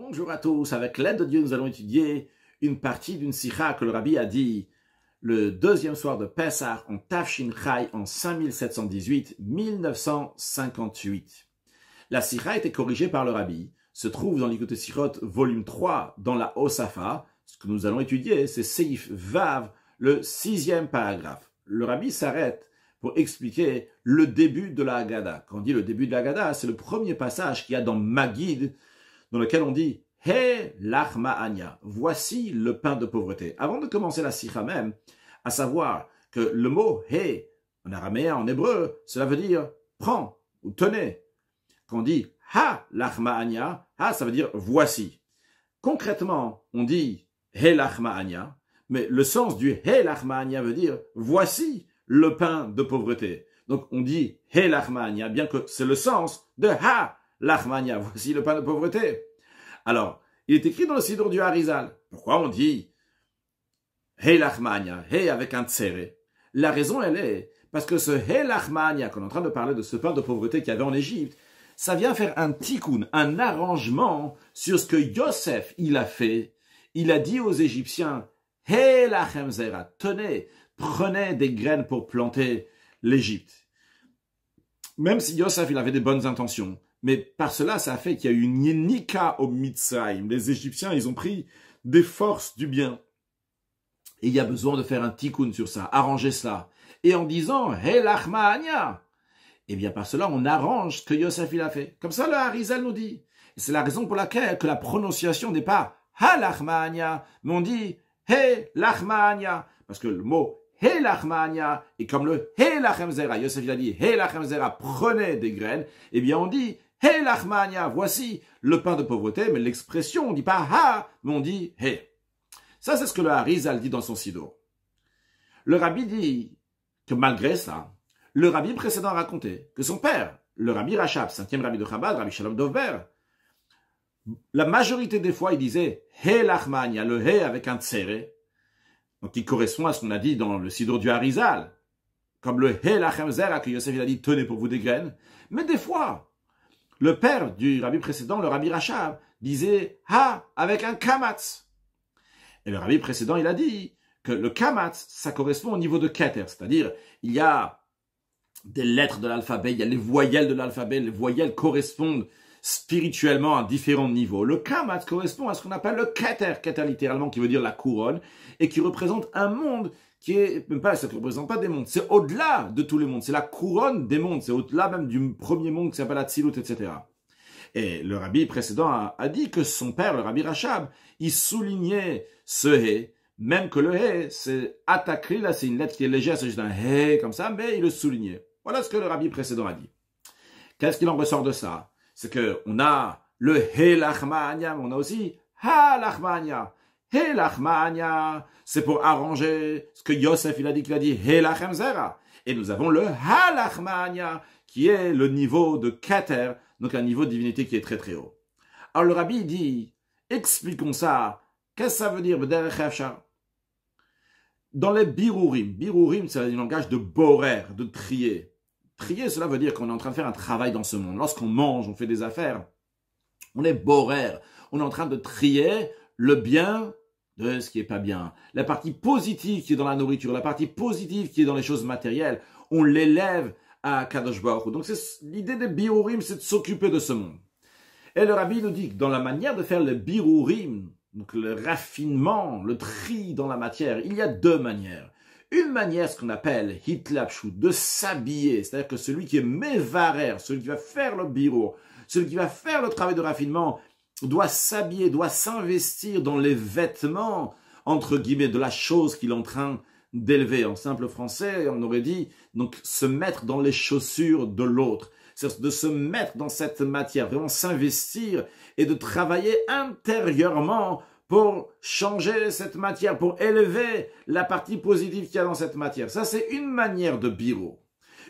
Bonjour à tous, avec l'aide de Dieu, nous allons étudier une partie d'une sikha que le Rabbi a dit le deuxième soir de Pessah en Tafshin Chai en 5718-1958. La sikha a été corrigée par le Rabbi, se trouve dans l'Ikutei Sichot volume 3 dans la Osafa. Ce que nous allons étudier, c'est Seif Vav, le 6e paragraphe. Le Rabbi s'arrête pour expliquer le début de la Haggadah. Quand on dit le début de la Haggadah, c'est le premier passage qu'il y a dans Magid, dans lequel on dit « He lachma anya » voici le pain de pauvreté. Avant de commencer la sikha même, à savoir que le mot « He » en araméen, en hébreu, cela veut dire « prends » ou « tenez ». Quand on dit « Ha lachma anya », « Ha » ça veut dire « voici ». Concrètement, on dit « He lachma anya », mais le sens du « He lachma anya » veut dire « voici le pain de pauvreté ». Donc on dit « He lachma anya », bien que c'est le sens de « Ha » Lachmania, voici le pain de pauvreté. Alors, il est écrit dans le Sidour du Harizal. Pourquoi on dit Hey Lachmania, Hey avec un tsere? La raison, elle est parce que ce Hey Lachmania, qu'on est en train de parler de ce pain de pauvreté qu'il y avait en Égypte, ça vient faire un tikkun, un arrangement sur ce que Yosef, il a fait. Il a dit aux Égyptiens, Hey Lachem Zera, tenez, prenez des graines pour planter l'Égypte. Même si Yosef, il avait des bonnes intentions, mais par cela, ça a fait qu'il y a eu une yenika au Mitzrayim. Les Égyptiens, ils ont pris des forces du bien. Et il y a besoin de faire un tikkun sur ça, arranger cela. Et en disant, Hey lachma anya, eh bien par cela, on arrange ce que Yosef il a fait. Comme ça, le Harizal nous dit. Et c'est la raison pour laquelle que la prononciation n'est pas Ha lachma anya, mais on dit Hey lachma anya. Parce que le mot He lachma anya, et comme le He lachem zera, Yosef il a dit He lachem zera, prenez des graines, eh bien on dit He lachma anya, voici le pain de pauvreté, mais l'expression, on ne dit pas Ha, mais on dit He. Ça, c'est ce que le Harizal dit dans son Sidour. Le Rabbi dit que malgré ça, le Rabbi précédent racontait que son père, le Rabbi Rachab, 5e Rabbi de Chabad, Rabbi Shalom Dovber, la majorité des fois, il disait He lachma anya, le He avec un tsere, donc qui correspond à ce qu'on a dit dans le Sidour du Harizal, comme le He lachem zera que Yosef il a dit tenez pour vous des graines. Mais des fois, le père du Rabbi précédent, le Rabbi Rachab, disait Ha avec un kamatz. Et le Rabbi précédent, il a dit que le kamatz, ça correspond au niveau de keter, c'est-à-dire il y a des lettres de l'alphabet, il y a les voyelles de l'alphabet, les voyelles correspondent spirituellement à différents niveaux. Le kamatz correspond à ce qu'on appelle le keter, keter littéralement qui veut dire la couronne, et qui représente un monde qui est, même pas, ça ne représente pas des mondes, c'est au-delà de tous les mondes, c'est la couronne des mondes, c'est au-delà même du premier monde qui s'appelle Atzilut, etc. Et le Rabbi précédent a dit que son père, le Rabbi Rachab, il soulignait ce He, même que le He, c'est attaqué, là c'est une lettre qui est légère, c'est juste un He comme ça, mais il le soulignait. Voilà ce que le Rabbi précédent a dit. Qu'est-ce qu'il en ressort de ça? C'est qu'on a le He lachma anya, mais on a aussi Ha lachma anya. He lachma anya, c'est pour arranger ce que Yosef il a dit He lachem zera. Et nous avons le Ha lachma anya, qui est le niveau de Keter, donc un niveau de divinité qui est très très haut. Alors le Rabbi dit, expliquons ça, qu'est-ce que ça veut dire b'derech efshar? Dans les birurim, birurim c'est un langage de borer, de trier. Trier, cela veut dire qu'on est en train de faire un travail dans ce monde. Lorsqu'on mange, on fait des affaires, on est borer, on est en train de trier le bien de ce qui est pas bien. La partie positive qui est dans la nourriture, la partie positive qui est dans les choses matérielles, on l'élève à Kadosh Baruch Hu. Donc l'idée des birurim, c'est de s'occuper de ce monde. Et le Rabbi nous dit que dans la manière de faire le birurim, donc le raffinement, le tri dans la matière, il y a deux manières. Une manière, ce qu'on appelle hitlapshut, de s'habiller, c'est-à-dire que celui qui est mevarer, celui qui va faire le birur, celui qui va faire le travail de raffinement, doit s'habiller, doit s'investir dans les vêtements, entre guillemets, de la chose qu'il est en train d'élever. En simple français, on aurait dit, donc, se mettre dans les chaussures de l'autre. C'est de se mettre dans cette matière, vraiment s'investir et de travailler intérieurement pour changer cette matière, pour élever la partie positive qu'il y a dans cette matière. Ça, c'est une manière de birur.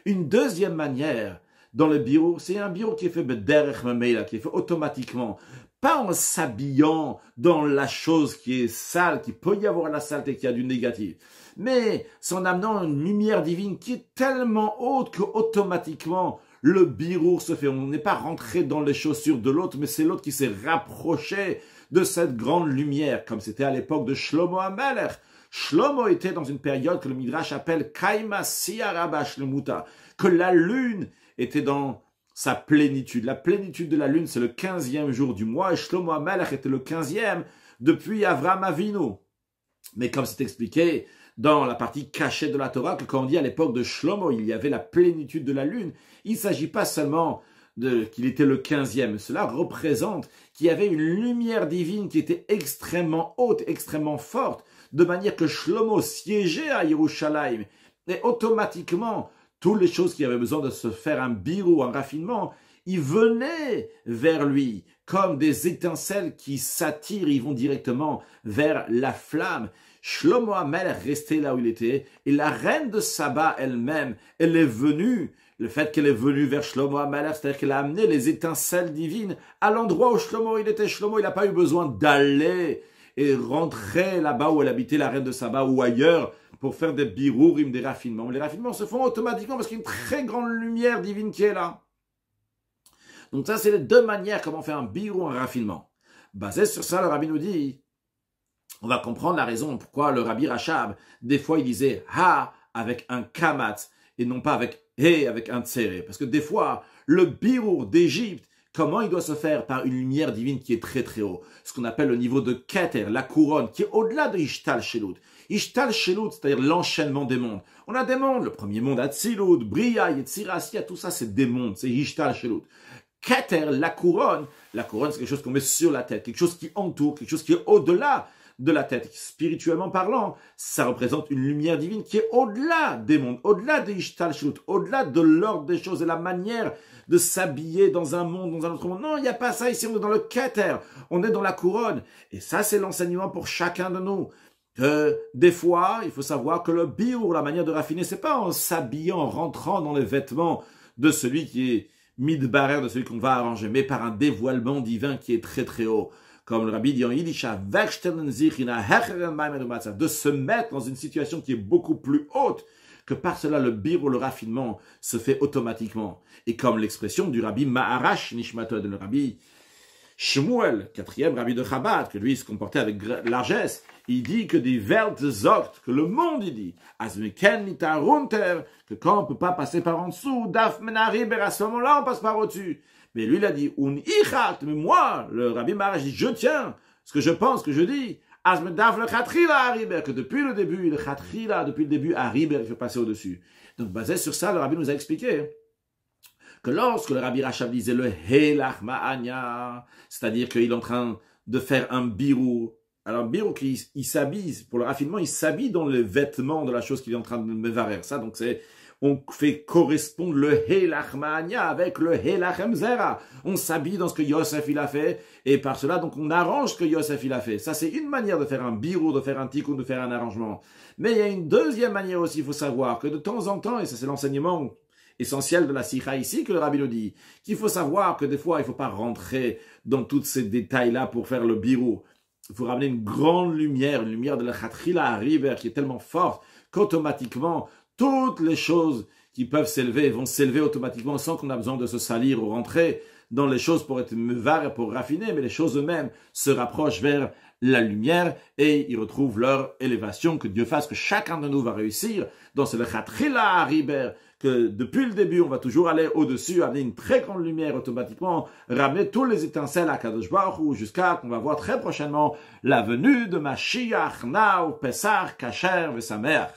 Une deuxième manière, dans le birur, c'est un birur qui est fait b'derech memeila, qui est fait automatiquement, pas en s'habillant dans la chose qui est sale, qui peut y avoir la saleté, qui a du négatif, mais en amenant une lumière divine qui est tellement haute que automatiquement le birour se fait. On n'est pas rentré dans les chaussures de l'autre, mais c'est l'autre qui s'est rapproché de cette grande lumière, comme c'était à l'époque de Shlomo HaMelech. Shlomo était dans une période que le Midrash appelle Kaima Siyaraba Shlemuta, que la lune était dans sa plénitude. La plénitude de la lune, c'est le 15e jour du mois, et Shlomo HaMelech était le 15e depuis Avraham Avinu. Mais comme c'est expliqué dans la partie cachée de la Torah, que quand on dit à l'époque de Shlomo, il y avait la plénitude de la lune, il ne s'agit pas seulement qu'il était le 15e. Cela représente qu'il y avait une lumière divine qui était extrêmement haute, extrêmement forte, de manière que Shlomo siégeait à Yerushalayim. Et automatiquement, toutes les choses qui avaient besoin de se faire un birou, un raffinement, ils venaient vers lui, comme des étincelles qui s'attirent, ils vont directement vers la flamme. Shlomo HaMelech restait là où il était, et la reine de Saba elle-même, elle est venue. Le fait qu'elle est venue vers Shlomo HaMelech, c'est-à-dire qu'elle a amené les étincelles divines à l'endroit où Shlomo il était. Shlomo, il n'a pas eu besoin d'aller et rentrer là-bas où elle habitait, la reine de Saba, ou ailleurs, pour faire des birourim, des raffinements. Les raffinements se font automatiquement parce qu'il y a une très grande lumière divine qui est là. Donc ça, c'est les deux manières comment faire un birou, un raffinement. Basé sur ça, le rabbi nous dit, on va comprendre la raison pourquoi le rabbi Rachab, des fois, il disait « ha » avec un kamat et non pas avec « he » avec un tsere. Parce que des fois, le birou d'Égypte, comment il doit se faire? Par une lumière divine qui est très très haut. Ce qu'on appelle le niveau de Keter, la couronne, qui est au-delà de Ishtal Shelut. Ishtal Shelut, c'est-à-dire l'enchaînement des mondes. On a des mondes, le premier monde, Atzilut, Bria, Yetzira, Asiya, tout ça c'est des mondes, c'est Ishtal Shelut. Keter, la couronne c'est quelque chose qu'on met sur la tête, quelque chose qui entoure, quelque chose qui est au-delà de la tête. Spirituellement parlant, ça représente une lumière divine qui est au-delà des mondes, au-delà de Ishtal Shelut, au-delà de l'ordre des choses et la manière de s'habiller dans un monde, dans un autre monde. Non, il n'y a pas ça ici, on est dans le Keter, on est dans la couronne. Et ça, c'est l'enseignement pour chacun de nous. Des fois, il faut savoir que le biur, la manière de raffiner, c'est pas en s'habillant, en rentrant dans les vêtements de celui qui est midbarer, de celui qu'on va arranger, mais par un dévoilement divin qui est très très haut. Comme le rabbi dit en Yiddish, de se mettre dans une situation qui est beaucoup plus haute, que par cela le biur, le raffinement, se fait automatiquement. Et comme l'expression du rabbi Maharash Nishmato, de le rabbi Shmuel, 4e rabbi de Chabad, que lui se comportait avec largesse, il dit que des Welt sagt, que le monde il dit, que quand on ne peut pas passer par en dessous, daf menariber, à ce moment-là on passe par au-dessus. Mais lui il a dit, mais moi, le rabbi Maharash dit, je tiens ce que je pense, que je dis, que depuis le début, depuis le début, Ariber, il faut passer au-dessus. Donc basé sur ça, le rabbi nous a expliqué que lorsque le rabbi Rachab disait le Helach Ma'anya, c'est-à-dire qu'il est en train de faire un birou, alors un birou qui il s'habille, pour le raffinement, il s'habille dans les vêtements de la chose qu'il est en train de mevarer. Ça, donc c'est, on fait correspondre le Helach Ma'anya avec le Helach Emzera. On s'habille dans ce que Yosef il a fait, et par cela, donc on arrange ce que Yosef il a fait. Ça, c'est une manière de faire un birou, de faire un tikkun, de faire un arrangement. Mais il y a une deuxième manière aussi, il faut savoir que de temps en temps, et ça c'est l'enseignement essentiel de la sikha ici, que le rabbi nous dit, qu'il faut savoir que des fois, il ne faut pas rentrer dans tous ces détails-là pour faire le birou. Il faut ramener une grande lumière, une lumière de la Chatrila Ariber qui est tellement forte qu'automatiquement, toutes les choses qui peuvent s'élever vont s'élever automatiquement sans qu'on a besoin de se salir ou rentrer dans les choses pour être mevar, pour raffiner, mais les choses eux-mêmes se rapprochent vers la lumière et ils retrouvent leur élévation. Que Dieu fasse que chacun de nous va réussir dans ce Chatrila Ariber, que depuis le début, on va toujours aller au-dessus, amener une très grande lumière automatiquement, ramener tous les étincelles à Kadosh Baruch Hu, jusqu'à qu'on va voir très prochainement la venue de Mashiach, Nao, Pesach, Kasher et sa mère.